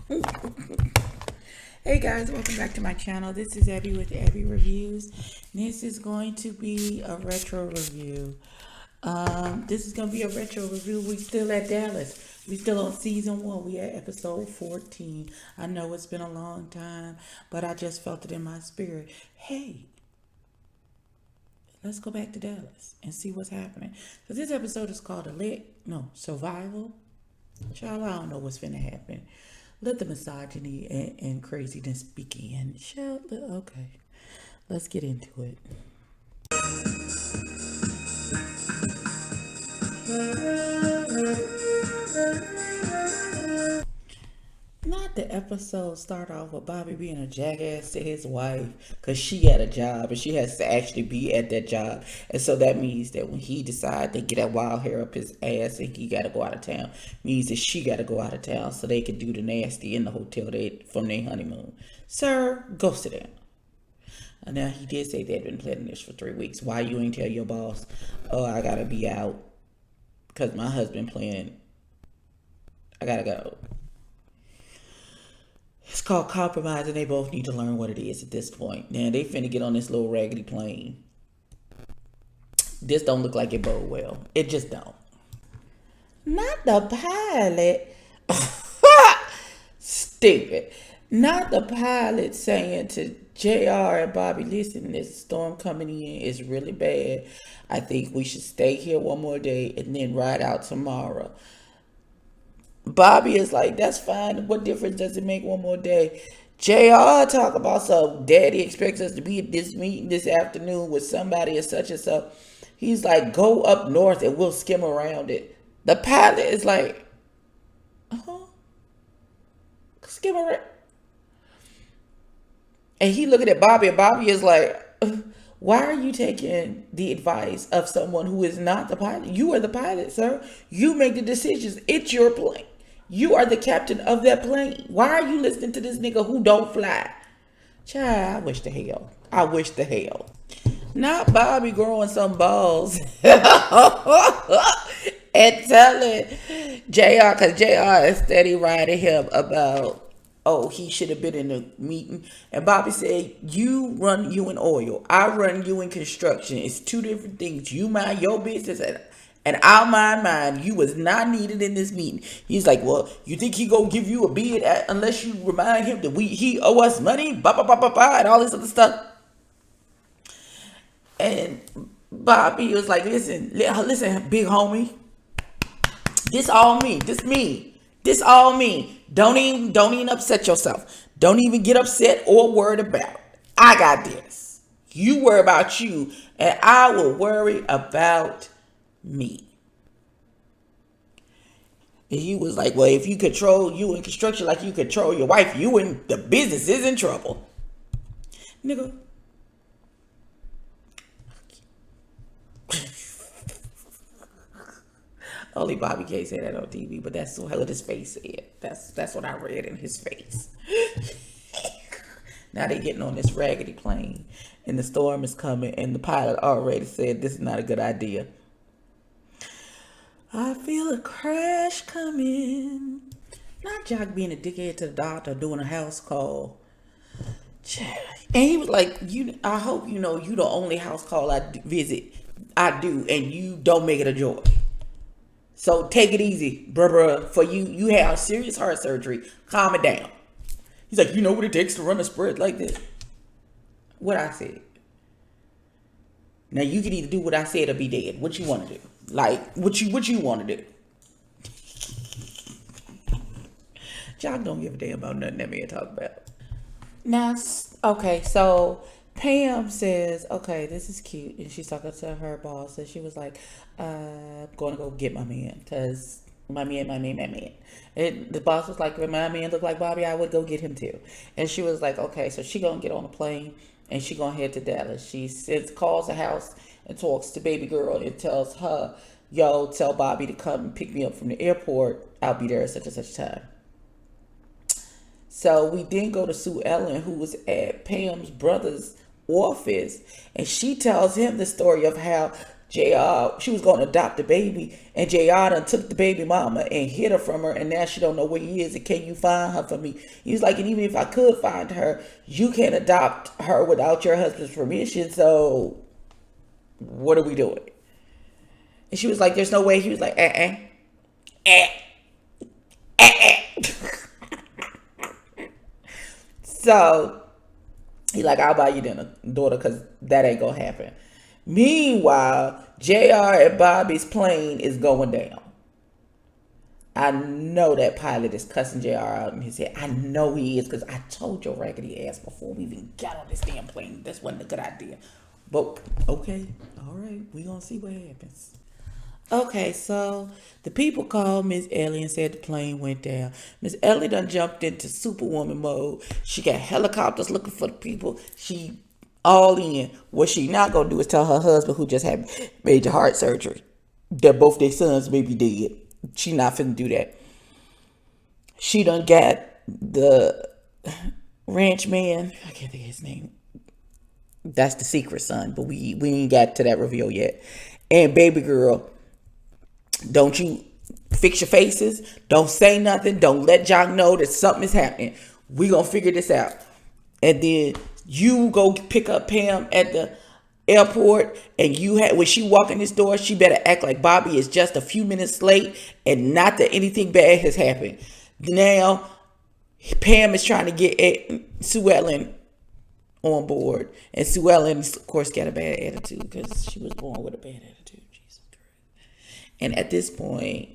Hey guys, welcome back to my channel. This is Abby with Abby Reviews. This is going to be a retro review. This is going to be a retro review. We still at Dallas. We still on season 1. We at episode 14. I know it's been a long time, but I just felt it in my spirit. Hey, let's go back to Dallas and see what's happening. So this episode is called Survival. Child, I don't know what's finna happen. Let the misogyny and craziness begin. Okay. Let's get into it. Not the episode start off with Bobby being a jackass to his wife because she had a job and she has to actually be at that job. And so that means that when he decides to get that wild hair up his ass and he got to go out of town, means that she got to go out of town so they can do the nasty in the hotel from their honeymoon. Sir, go sit down. And now he did say they'd been planning this for 3 weeks. Why you ain't tell your boss, oh, I got to be out because my husband playing, I got to go. It's called compromise, and they both need to learn what it is at this point. Now they finna get on this little raggedy plane. This don't look like it bode well. It just don't. Not the pilot. Stupid. Not the pilot saying to JR and Bobby, listen, this storm coming in is really bad. I think we should stay here one more day and then ride out tomorrow. Bobby is like, that's fine. What difference does it make one more day? JR talk about so daddy expects us to be at this meeting this afternoon with somebody and such. He's like, go up north and we'll skim around it. The pilot is like, skim around. And he looking at Bobby and Bobby is like, why are you taking the advice of someone who is not the pilot? You are the pilot, sir. You make the decisions. It's your plane. You are the captain of that plane. Why are you listening to this nigga who don't fly? Child, I wish the hell. I wish the hell. Not Bobby growing some balls and telling JR, because JR is steady riding him about, oh, he should have been in the meeting. And Bobby said, you run you in oil. I run you in construction. It's two different things. You mind your business and I'll mind mine. You was not needed in this meeting. He's like, well, you think he gonna give you a bid unless you remind him that he owe us money? And all this other stuff. And Bobby was like, listen, big homie. This all me. This me. This all me. Don't even upset yourself. Don't even get upset or worried about it. I got this. You worry about you, and I will worry about me. And he was like, well, if you control you in construction like you control your wife, you and the business is in trouble. Nigga. Only Bobby K said that on TV, but that's what his face said. That's what I read in his face. Now they getting on this raggedy plane, and the storm is coming, and the pilot already said this is not a good idea. I feel a crash coming. Not Jock being a dickhead to the doctor doing a house call. And he was like, I hope you know you the only house call I do, and you don't make it a joy. So take it easy, bruh. For you have serious heart surgery. Calm it down. He's like, you know what it takes to run a spread like this? What I said. Now you can either do what I said or be dead. What you want to do? Like, what you want to do? Jock don't give a damn about nothing that man talk about. Now, okay, so Pam says, okay, this is cute. And she's talking to her boss. And she was like, I'm going to go get my man. Because my man. And the boss was like, if my man looked like Bobby, I would go get him too. And she was like, okay, so she going to get on a plane. And she going to head to Dallas. She calls the house and talks to baby girl and tells her, yo, tell Bobby to come and pick me up from the airport. I'll be there at such and such time. So we then go to Sue Ellen, who was at Pam's brother's office, and she tells him the story of how JR, she was going to adopt the baby, and JR done took the baby mama and hid her from her, and now she don't know where he is, and can you find her for me? He was like, and even if I could find her, you can't adopt her without your husband's permission, so what are we doing? And she was like, there's no way. He was like, eh. So he like, I'll buy you dinner, daughter, because that ain't gonna happen. Meanwhile, JR and Bobby's plane is going down. I know that pilot is cussing JR out in his head. I know he is, because I told your raggedy ass before we even got on this damn plane, this wasn't a good idea. But, okay, all right, we gonna see what happens. Okay, so the people called Miss Ellie and said the plane went down. Miss Ellie done jumped into Superwoman mode. She got helicopters looking for the people. She all in. What she not gonna do is tell her husband, who just had major heart surgery, that both their sons may be dead. She not finna do that. She done got the ranch man. I can't think of his name. That's the secret son, but we ain't got to that reveal yet. And baby girl, don't you fix your faces. Don't say nothing. Don't let Jock know that something is happening. We gonna figure this out. And then you go pick up Pam at the airport, and when she walk in this door, she better act like Bobby is just a few minutes late and not that anything bad has happened. Now, Pam is trying to get Sue Ellen on board, and Sue Ellen, of course, got a bad attitude because she was born with a bad attitude. Jesus Christ. And at this point,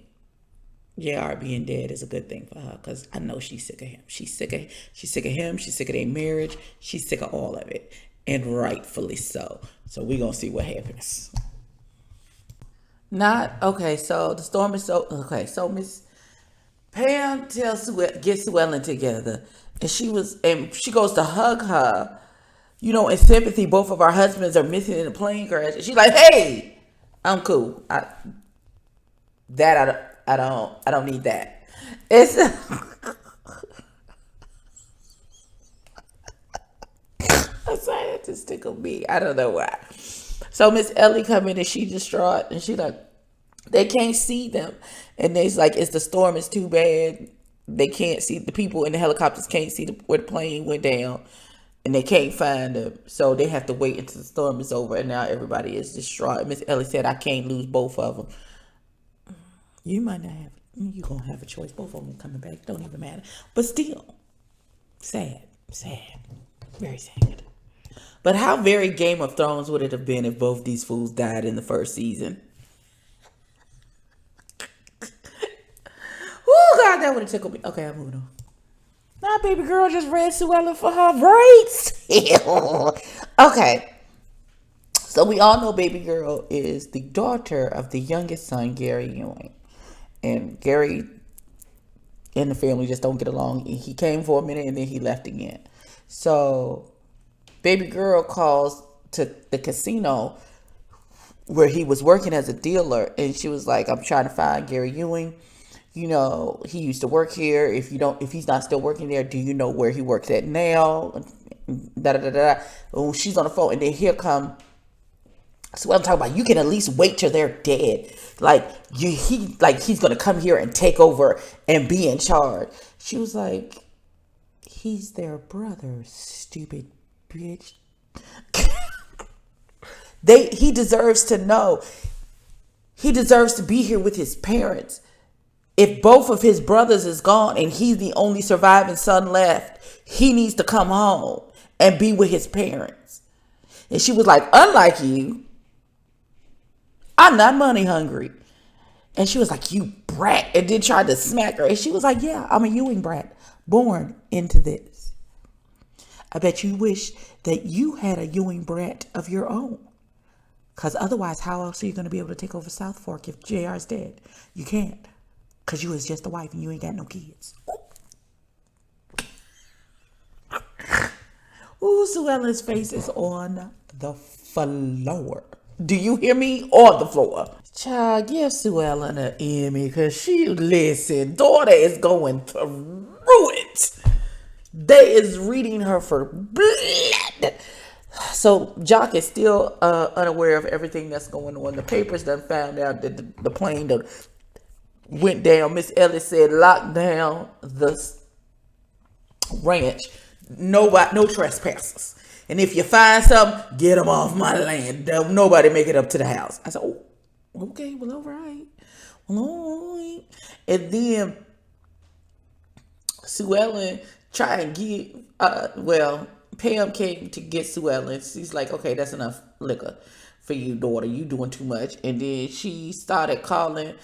JR being dead is a good thing for her, because I know she's sick of him. She's sick of him. She's sick of their marriage. She's sick of all of it, and rightfully so. So we gonna see what happens. So the storm is so okay. So Miss Pam gets Sue Ellen together, and she goes to hug her. You know, in sympathy, both of our husbands are missing in a plane crash. And she's like, "Hey, I'm cool. I don't need that." It's I'm sorry, that just tickled me. I don't know why. So Miss Ellie come in and she distraught, and she like, they can't see them, and they's like, the storm is too bad. They can't see, the people in the helicopters can't see where the plane went down, and they can't find them. So they have to wait until the storm is over, and now everybody is distraught. Miss Ellie said, I can't lose both of them. You might not have, you gonna have a choice. Both of them coming back, don't even matter. But still, sad, very sad. But how very Game of Thrones would it have been if both these fools died in the first season? Oh God, that would have tickled me. Okay, I'm moving on. Now, baby girl just read Sue Ellen for her braids. Okay. So we all know baby girl is the daughter of the youngest son, Gary Ewing. And Gary and the family just don't get along. He came for a minute and then he left again. So baby girl calls to the casino where he was working as a dealer, and she was like, I'm trying to find Gary Ewing. You know, he used to work here. If he's not still working there, do you know where he works at now? Oh, she's on the phone, and then here come. So what I'm talking about, you can at least wait till they're dead. He's gonna come here and take over and be in charge. She was like, he's their brother, stupid bitch. He deserves to know. He deserves to be here with his parents. If both of his brothers is gone and he's the only surviving son left, he needs to come home and be with his parents. And she was like, unlike you, I'm not money hungry. And she was like, you brat. And then tried to smack her. And she was like, yeah, I'm a Ewing brat, born into this. I bet you wish that you had a Ewing brat of your own. Because otherwise, how else are you going to be able to take over South Fork if JR's dead? You can't. Because you was just a wife and you ain't got no kids. Ooh, Sue Ellen's face is on the floor. Do you hear me? On the floor. Child, give Sue Ellen an Emmy, because daughter is going through it. They is reading her for blood. So Jock is still unaware of everything that's going on. The papers done found out that the plane done went down. Miss Ellis said lock down the ranch. Nobody, no trespassers. And if you find something, get them off my land. Don't nobody make it up to the house. I said, oh, okay, well, all right. Well, all right. And then Sue Ellen try and get, Pam came to get Sue Ellen. She's like, okay, that's enough liquor for you, daughter. You doing too much. And then she started calling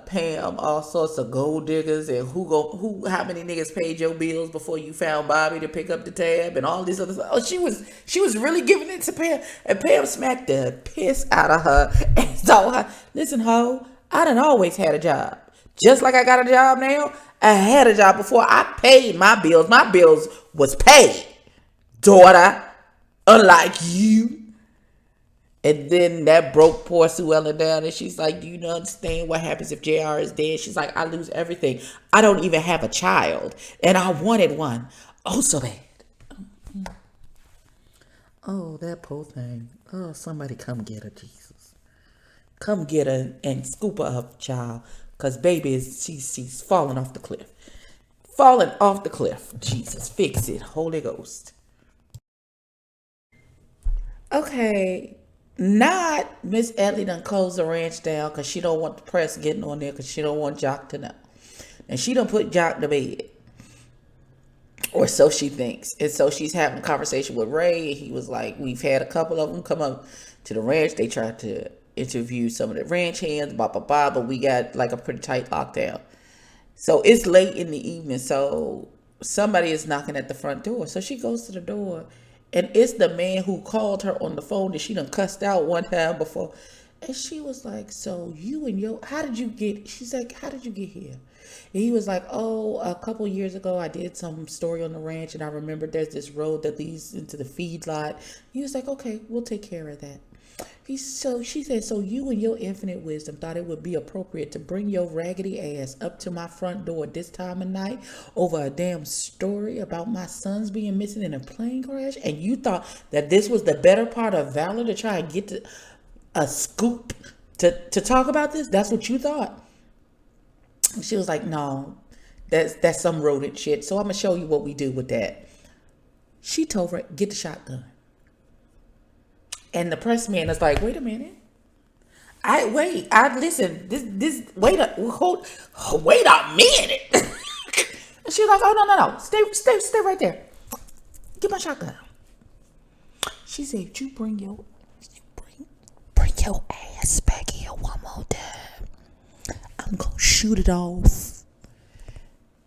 Pam all sorts of gold diggers and how many niggas paid your bills before you found Bobby to pick up the tab and all these other stuff. Oh, she was really giving it to Pam, and Pam smacked the piss out of her and told her, listen, ho, I done always had a job. Just like I got a job now, I had a job before. I paid my bills. My bills was paid, daughter, unlike you. And then that broke poor Sue Ellen down. And she's like, do you not understand what happens if JR is dead? She's like, I lose everything. I don't even have a child. And I wanted one. Oh, so bad. Oh, that poor thing. Oh, somebody come get her, Jesus. Come get her and scoop her up, child. Because baby, she's falling off the cliff. Falling off the cliff. Jesus, fix it. Holy Ghost. Okay. Not Miss Ellie done closed the ranch down because she don't want the press getting on there because she don't want Jock to know. And she done put Jock to bed. Or so she thinks. And so she's having a conversation with Ray. And he was like, we've had a couple of them come up to the ranch. They tried to interview some of the ranch hands, blah, blah, blah. But we got like a pretty tight lockdown. So it's late in the evening. So somebody is knocking at the front door. So she goes to the door. And it's the man who called her on the phone that she done cussed out one time before. And she was like, so you and how did you get, she's like, how did you get here? And he was like, oh, a couple years ago, I did some story on the ranch. And I remember there's this road that leads into the feed lot. He was like, okay, we'll take care of that. She said, so you and your infinite wisdom thought it would be appropriate to bring your raggedy ass up to my front door this time of night over a damn story about my sons being missing in a plane crash, and you thought that this was the better part of valor to try and get to a scoop to talk about this? That's what you thought? She was like, no, that's some rodent shit. So I'm gonna show you what we do with that. She told her, get the shotgun. And the press man is like, wait a minute. Listen, wait a minute. And she's like, oh, no. Stay right there. Get my shotgun. She said, bring your ass back here one more time. I'm going to shoot it off.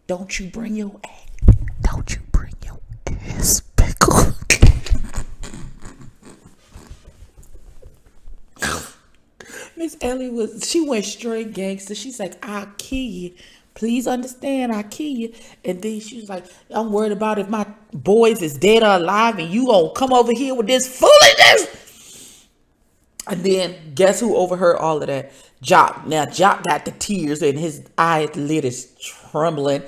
Don't you bring your ass back on. Miss Ellie she went straight gangster. She's like, I'll kill you. Please understand, I'll kill you. And then she was like, I'm worried about if my boys is dead or alive and you gonna come over here with this foolishness. And then guess who overheard all of that? Jock. Now Jock got the tears and his eyelid is trembling.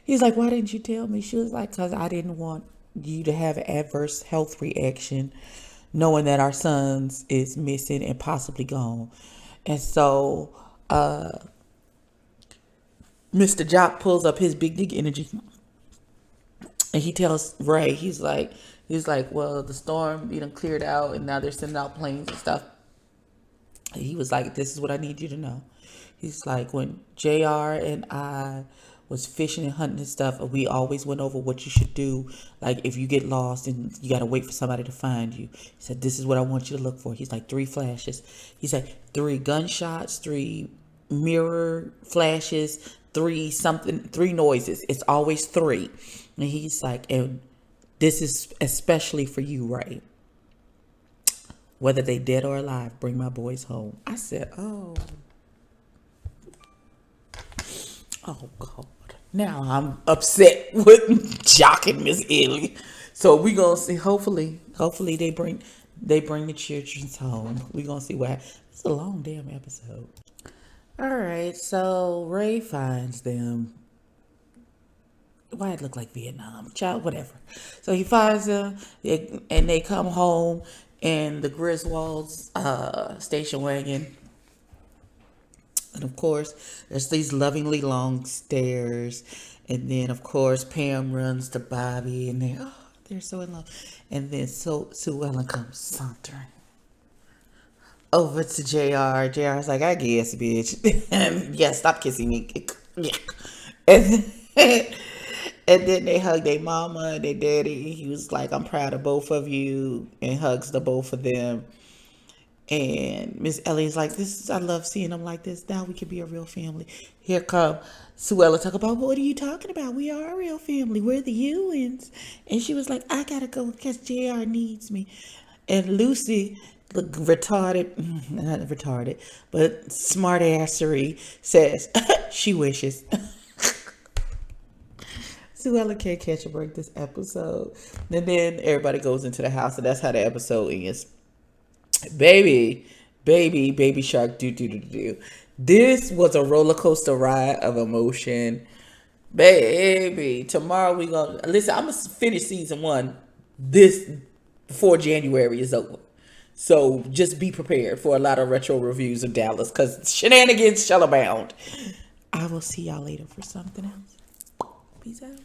He's like, why didn't you tell me? She was like, because I didn't want you to have an adverse health reaction knowing that our sons is missing and possibly gone. And so Mr. Jock pulls up his big dick energy and he tells Ray, he's like, well, the storm, cleared out and now they're sending out planes and stuff. And he was like, this is what I need you to know. He's like, when JR and I was fishing and hunting and stuff, we always went over what you should do. Like if you get lost and you got to wait for somebody to find you. He said, this is what I want you to look for. He's like, 3 flashes. He said, 3 gunshots, 3 mirror flashes, 3 noises. It's always 3. And he's like, and this is especially for you, Ray. Whether they dead or alive, bring my boys home. I said, oh God. Now I'm upset with Jock and Miss Ellie. So we gonna see. Hopefully they bring the children home. We gonna see what happens. It's a long damn episode. All right, so Ray finds them why it look like Vietnam, child, whatever. So he finds them, and they come home in the Griswolds station wagon. And of course, there's these lovingly long stairs. And then, of course, Pam runs to Bobby, and they're so in love. And then Sue Ellen comes sauntering over to JR. JR's like, I guess, bitch. And yeah, stop kissing me. Yeah. And and then they hug their mama and their daddy. He was like, I'm proud of both of you, and hugs the both of them. And Miss Ellie's like, I love seeing them like this. Now we can be a real family. Here come Sue Ellen talk about, what are you talking about? We are a real family. We're the Ewans. And she was like, I gotta go because JR needs me. And Lucy, look retarded, not retarded, but smart assery, says she wishes. Sue Ellen can't catch a break this episode. And then everybody goes into the house, and that's how the episode ends. Baby shark, do. This was a roller coaster ride of emotion. Baby, tomorrow we gonna listen. I'm gonna finish season 1 this before January is over. So just be prepared for a lot of retro reviews of Dallas, because shenanigans shall abound. I will see y'all later for something else. Peace out.